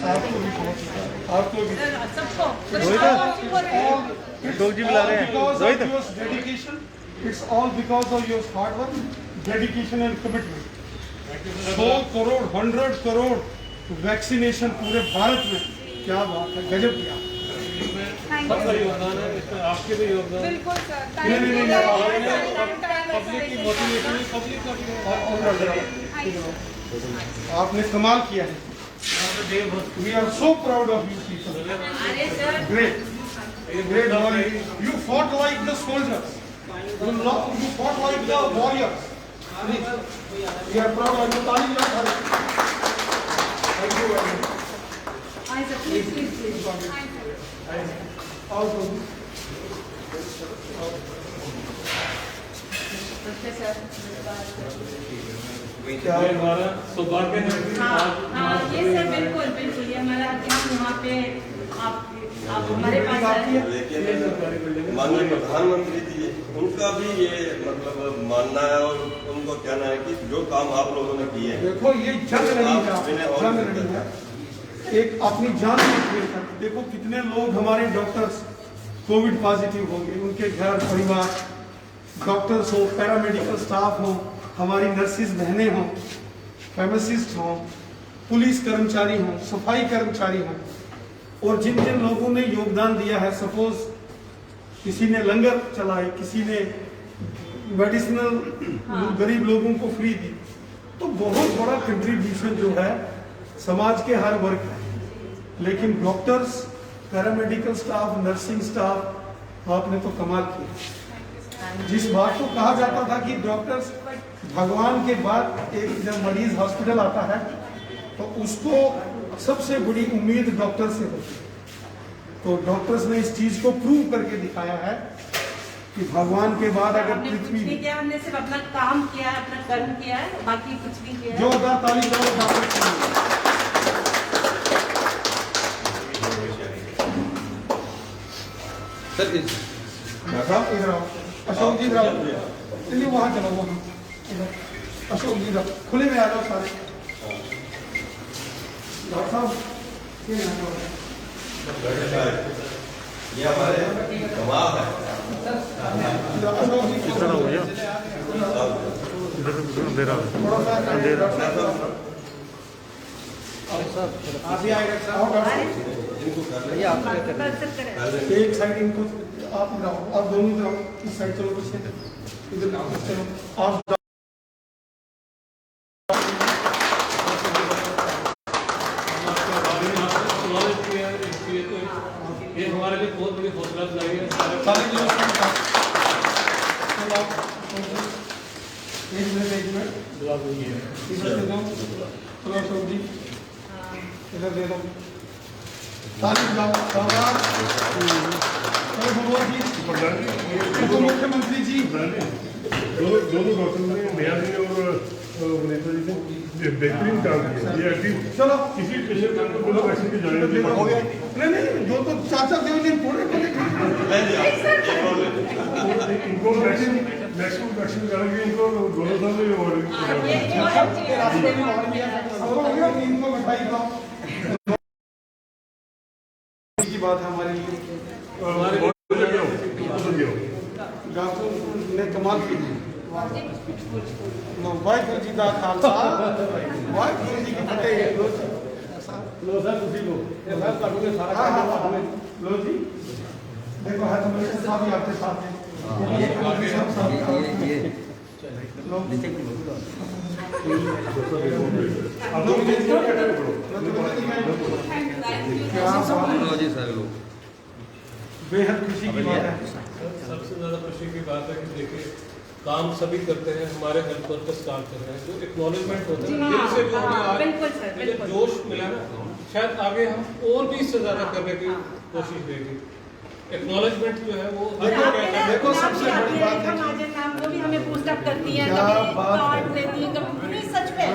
आपको भी आपको भी डॉग जी बुला रहे हैं Rohit. Dedication, it's all because of your hard work, dedication and commitment. 100 crore 100 crore vaccination पूरे भारत में, क्या बात है, गजब किया। सबका योगदान है इसमें, आपके भी योगदान। बिल्कुल सर, पब्लिक की मोटिवेशन, पब्लिक आपने कमाल किया है। We are so proud of you people. Great. Great warrior. You fought like the soldiers. You fought like the warriors. Please. We are proud of you. Thank you very much. please. Also. क्या हमारा सौभाग्य है। हाँ, ये sir बिल्कुल बिल्कुल, ये हमारा यहाँ पे आप हमारे पास आए। लेकिन माननीय प्रधानमंत्री जी, उनका भी ये मतलब मानना है और उनको कहना है कि जो काम आप लोगों ने किए हैं, देखो ये जंग नहीं था, जंग नहीं है, एक अपनी जान में खेल कर। देखो कितने लोग हमारे डॉक्टर्स कोविड पॉजिटिव हो गए, उनके घर परिवार, डॉक्टर्स हो, पैरामेडिकल स्टाफ हो, हमारी नर्सिस बहनें हों, फार्मासिस्ट हों, पुलिस कर्मचारी हों, सफाई कर्मचारी हों, और जिन जिन लोगों ने योगदान दिया है, सपोज किसी ने लंगर चलाए, किसी ने मेडिसिनल गरीब लोगों को फ्री दी, तो बहुत बड़ा कंट्रीब्यूशन जो है समाज के हर वर्ग का। लेकिन doctors, paramedical staff, nursing staff, आपने तो कमाल किया। जिस बात को कहा जाता था कि डॉक्टर्स भगवान के बाद, एक जब मरीज हॉस्पिटल आता है तो उसको सबसे बड़ी उम्मीद डॉक्टर से होती है, तो डॉक्टर्स ने इस चीज को प्रूव करके दिखाया है कि भगवान के बाद अगर पृथ्वी, हमने सिर्फ अपना काम किया है, अपना कर्म किया है, बाकी कुछ नहीं किया है। जोरदार ताली दो डॉक्टर के लिए। इधर आओ अशोक जी, इधर आओ, चलिए वहाँ चलो, वहाँ अशोक जी इधर खुले में आ जाओ सारे। डॉक्टर साहब ये हमारे कमाल है। अशोक जी कितना हो गया इधर अंधेरा अंधेरा। आप ही आएगा साहब, एक साइड इनको आप इधर आओ, आप दोनों इधर आओ, इस साइड चलो, पीछे इधर चलो आप। ये हमारे लिए बहुत बड़ी हौसला अफजाई है। इधर दे दो ताली बजाओ। मुख्यमंत्री जी, दोनों डॉक्टर ने, नेहा जी और वनीता जी ने बेहतरीन काम किया। ये एटलीस्ट चलो किसी पेशेंट को बिना वैक्सीन के जाने नहीं, नहीं जो तो चाचा देवजी पूरे इनको मैक्सिमम वैक्सीन कराने के इनको दोनों साल में इनको बधाई दो की बात है हमारे लिए। डॉक्टर ने कमाल की। वाहिगुरू जी का खालसा, वाहिगुरू जी की फतेह। लो सर, तुसी लो लो जी, देखो है तो मेरे साथ ही आपके साथ है। बेहद खुशी की बात है। सबसे ज़्यादा खुशी की बात है कि देखिए काम सभी करते हैं, हमारे हेल्थ वर्कर्स काम कर रहे हैं, जो एक्नॉलेजमेंट होता है, दिल से जो हमें आज जोश मिला ना, शायद आगे हम और भी इससे ज़्यादा करने की कोशिश रहेगी। एक्नॉलेजमेंट जो है वो देखो सबसे बड़ी बात है, वो भी हमें बूस्ट अप करती है, कभी लेती है, कभी सच में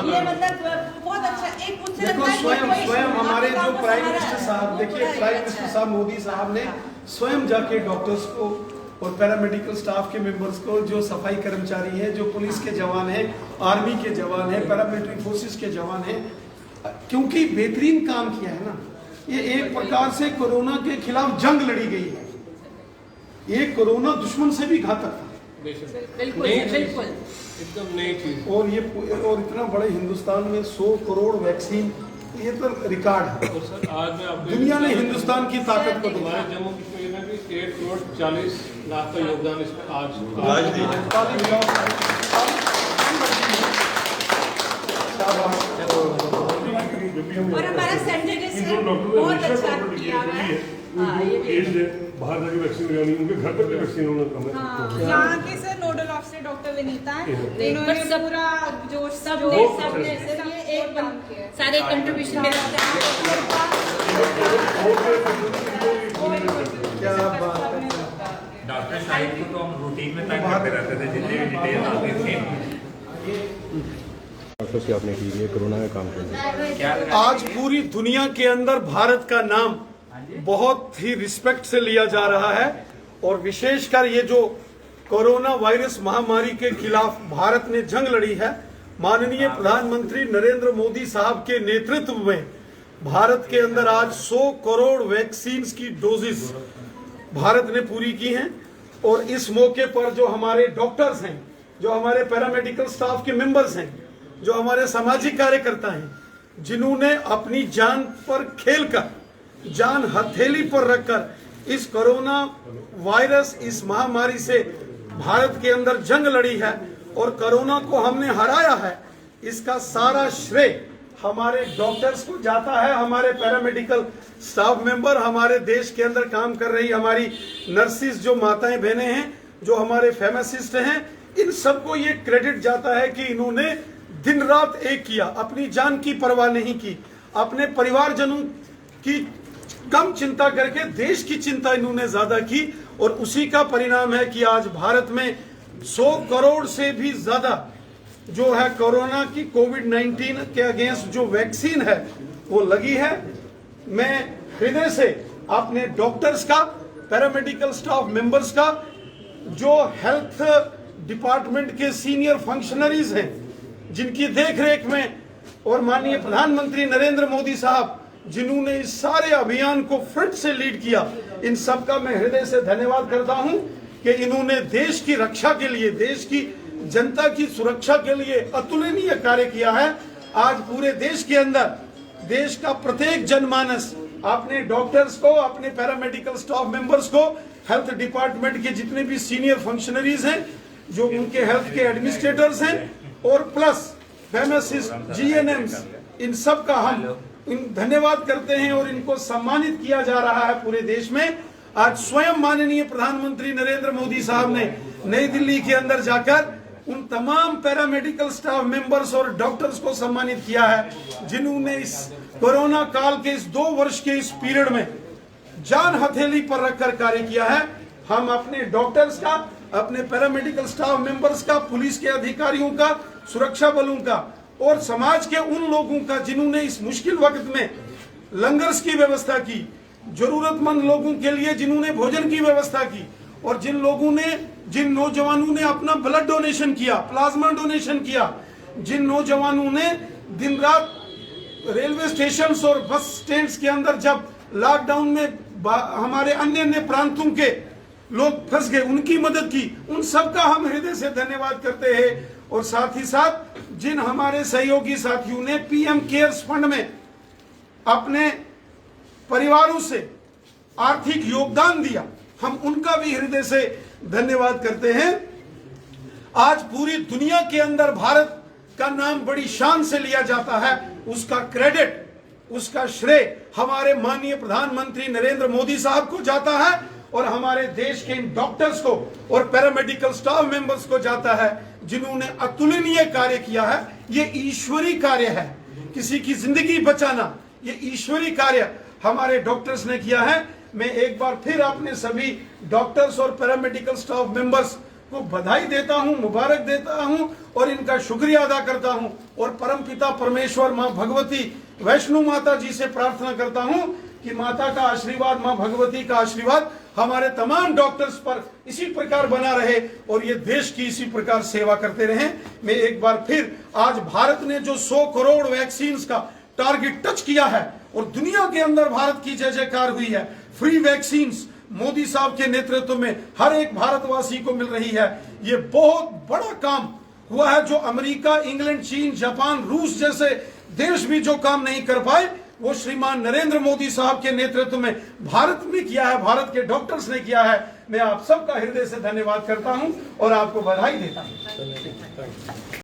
ये मतलब बहुत अच्छा। एक मुझसे देखो स्वयं हमारे जो प्राइम मिनिस्टर साहब, देखिए प्राइम मिनिस्टर साहब मोदी साहब ने स्वयं जाके डॉक्टर्स को और पैरामेडिकल स्टाफ के मेंबर्स को, जो सफाई कर्मचारी हैं, जो पुलिस के जवान हैं, आर्मी के जवान हैं, पैरामिलिट्री फोर्सेस के जवान हैं, क्योंकि बेहतरीन काम किया है ना। ये एक प्रकार से कोरोना के खिलाफ जंग लड़ी गई है। ये कोरोना दुश्मन से भी घातक था। बिल्कुल बिल्कुल एकदम नई चीज। और ये और इतना बड़े हिंदुस्तान में 100 करोड़ वैक्सीन, ये तो रिकॉर्ड है। और सर आज मैं आपको दुनिया ने हिंदुस्तान की ताकत को दिखाया। हमारे जम्मू कश्मीर में भी 1 करोड़ 40 लाख का योगदान इसमें आज भी है। और हमारा सेंटर ने बहुत अच्छा किया हुआ है। हाँ, ये भी। एज है, बाहर जाके वैक्सीन लगानी, उनके घर पर भी वैक्सीन उन्होंने कम है। यहाँ के sir nodal officer doctor Vinita है, इन्होंने बट सब- पूरा जोश सबने सर ये एक सारे कंट्रीब्यूशन मेरा क्या बात है। डॉक्टर शाहिद को तो हम रूटीन में तंग करते रहते थे, जितने भी डिटेल आते थे। डॉक्टर्स की आपने की है कोरोना में काम किया। आज पूरी दुनिया के अंदर भारत का नाम बहुत ही रिस्पेक्ट से लिया जा रहा है। और विशेषकर ये जो कोरोना वायरस महामारी के खिलाफ भारत ने जंग लड़ी है, माननीय प्रधानमंत्री नरेंद्र मोदी साहब के नेतृत्व में भारत के अंदर आज 100 करोड़ वैक्सीन की डोजेस भारत ने पूरी की हैं। और इस मौके पर जो हमारे डॉक्टर्स हैं, जो हमारे पैरामेडिकल स्टाफ के मेंबर्स हैं, जो हमारे सामाजिक कार्यकर्ता हैं, जिन्होंने अपनी जान पर खेलकर, जान हथेली पर रखकर इस कोरोना वायरस, इस महामारी से भारत के अंदर जंग लड़ी है और कोरोना को हमने हराया है, इसका सारा श्रेय हमारे डॉक्टर्स को जाता है। हमारे पैरामेडिकल स्टाफ मेंबर, हमारे देश के अंदर काम कर रही हमारी नर्सिस, जो माताएं बहनें हैं, जो हमारे फार्मासिस्ट हैं, इन सबको ये क्रेडिट जाता है कि इन्होंने दिन रात एक किया, अपनी जान की परवाह नहीं की, अपने परिवारजनों की कम चिंता करके देश की चिंता इन्होंने ज्यादा की। और उसी का परिणाम है कि आज भारत में 100 करोड़ से भी ज्यादा जो है कोरोना की कोविड-19 के अगेंस्ट जो वैक्सीन है वो लगी है। मैं हृदय से अपने डॉक्टर्स का, पैरामेडिकल स्टाफ मेंबर्स का, जो हेल्थ डिपार्टमेंट के सीनियर फंक्शनरीज हैं, जिनकी देखरेख में, और माननीय प्रधानमंत्री नरेंद्र मोदी साहब जिन्होंने इस सारे अभियान को फ्रंट से लीड किया, इन सब का मैं हृदय से धन्यवाद करता हूं कि इन्होंने देश की रक्षा के लिए, देश की जनता की सुरक्षा के लिए अतुलनीय कार्य किया है। आज पूरे देश के अंदर देश का प्रत्येक जनमानस अपने डॉक्टर्स को, अपने पैरामेडिकल स्टाफ मेंबर्स को, हेल्थ डिपार्टमेंट के जितने भी सीनियर फंक्शनरीज हैं, जो उनके हेल्थ के एडमिनिस्ट्रेटर्स हैं, और प्लस फार्मासिस्ट, जीएनएम्स, इन सब का हम धन्यवाद करते हैं और इनको सम्मानित किया जा रहा है पूरे देश में। आज स्वयं माननीय प्रधानमंत्री नरेंद्र मोदी साहब ने नई दिल्ली के अंदर जाकर उन तमाम पैरामेडिकल स्टाफ मेंबर्स और डॉक्टर्स को सम्मानित किया है, जिन्होंने इस कोरोना काल के इस 2 वर्ष के इस पीरियड में जान हथेली पर रखकर कार्य किया है। हम अपने डॉक्टर्स का, अपने पैरामेडिकल स्टाफ मेंबर्स का, पुलिस के अधिकारियों का, सुरक्षा बलों का और समाज के उन लोगों का जिन्होंने इस मुश्किल वक्त में लंगर्स की व्यवस्था की, जरूरतमंद लोगों के लिए जिन्होंने भोजन की व्यवस्था की, और जिन लोगों ने, जिन नौजवानों ने अपना ब्लड डोनेशन किया, प्लाज्मा डोनेशन किया, जिन नौजवानों ने दिन रात रेलवे स्टेशन और बस स्टैंड के अंदर जब लॉकडाउन में हमारे अन्य अन्य प्रांतों के लोग फंस गए, उनकी मदद की, उन सबका हम हृदय से धन्यवाद करते हैं। और साथ ही साथ जिन हमारे सहयोगी साथियों ने पीएम केयर्स फंड में अपने परिवारों से आर्थिक योगदान दिया, हम उनका भी हृदय से धन्यवाद करते हैं। आज पूरी दुनिया के अंदर भारत का नाम बड़ी शान से लिया जाता है, उसका क्रेडिट, उसका श्रेय हमारे माननीय प्रधानमंत्री नरेंद्र मोदी साहब को जाता है और हमारे देश के इन डॉक्टर्स को और पैरामेडिकल स्टाफ मेंबर्स को जाता है, जिन्होंने अतुलनीय कार्य किया है। ये ईश्वरी कार्य है, किसी की जिंदगी बचाना, ये ईश्वरी कार्य हमारे डॉक्टर्स ने किया है। मैं एक बार फिर अपने सभी डॉक्टर्स और पैरामेडिकल स्टाफ मेंबर्स को बधाई देता हूं, मुबारक देता हूं और इनका शुक्रिया अदा करता हूं। और परमपिता परमेश्वर मां भगवती वैष्णो माता जी से प्रार्थना करता हूं कि माता का आशीर्वाद, मां भगवती का आशीर्वाद हमारे तमाम डॉक्टर्स पर इसी प्रकार बना रहे और ये देश की इसी प्रकार सेवा करते रहें। मैं एक बार फिर आज भारत ने जो 100 करोड़ वैक्सीन का टारगेट टच किया है और दुनिया के अंदर भारत की जय जयकार हुई है। फ्री वैक्सीन मोदी साहब के नेतृत्व में हर एक भारतवासी को मिल रही है। ये बहुत बड़ा काम हुआ है जो अमेरिका, इंग्लैंड, चीन, जापान, रूस जैसे देश भी जो काम नहीं कर पाए वो श्रीमान नरेंद्र मोदी साहब के नेतृत्व में भारत में किया है, भारत के डॉक्टर्स ने किया है। मैं आप सबका हृदय से धन्यवाद करता हूं और आपको बधाई देता हूं।